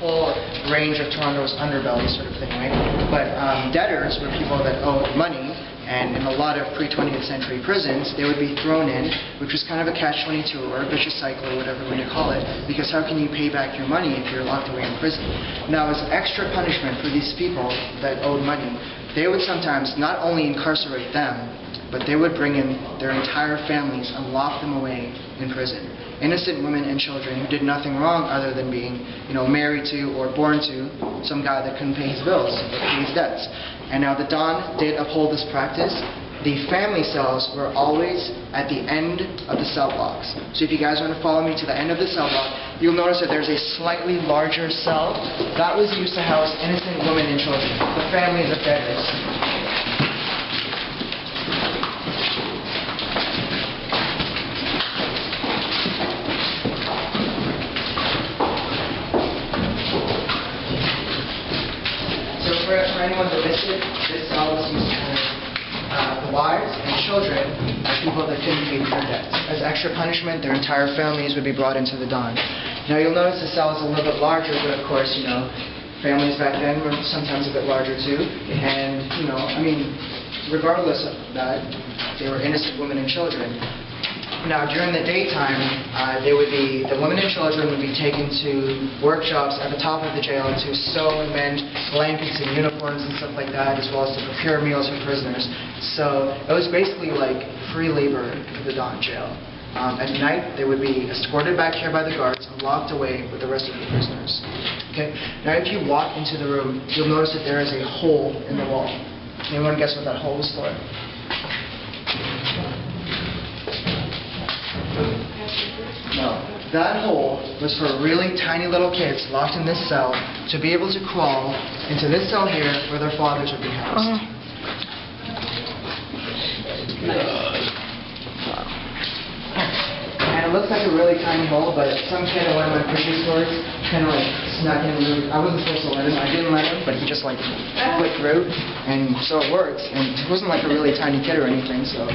full range of Toronto's underbelly sort of thing, right? But debtors were people that owed money, and in a lot of pre-20th century prisons, they would be thrown in, which was kind of a catch-22 or a vicious cycle or whatever you want to call it, because how can you pay back your money if you're locked away in prison? Now, as extra punishment for these people that owed money, they would sometimes not only incarcerate them, but they would bring in their entire families and lock them away in prison. Innocent women and children who did nothing wrong other than being, married to or born to some guy that couldn't pay his bills or pay his debts. And now the Don did uphold this practice. The family cells were always at the end of the cell blocks. So if you guys want to follow me to the end of the cell block, you'll notice that there's a slightly larger cell. That was used to house innocent women and children, the families of debtors. For anyone that missed it, this cell was used for the wives and children of people that couldn't pay their debts. As extra punishment, their entire families would be brought into the Don. Now you'll notice the cell is a little bit larger, but of course, families back then were sometimes a bit larger too. And, regardless of that, they were innocent women and children. Now, during the daytime, the women and children would be taken to workshops at the top of the jail to sew and mend blankets and uniforms and stuff like that, as well as to prepare meals for prisoners. So it was basically like free labor for the Don jail. At night, they would be escorted back here by the guards and locked away with the rest of the prisoners. Okay. Now, if you walk into the room, you'll notice that there is a hole in the wall. Anyone guess what that hole is for? No. That hole was for really tiny little kids locked in this cell to be able to crawl into this cell here where their fathers would be housed. And it looks like a really tiny hole, but some kid in one of my previous stories kind of snuck in. I wasn't supposed to let him. I didn't let him, but he just clicked through, and so it worked. And he wasn't like a really tiny kid or anything, so.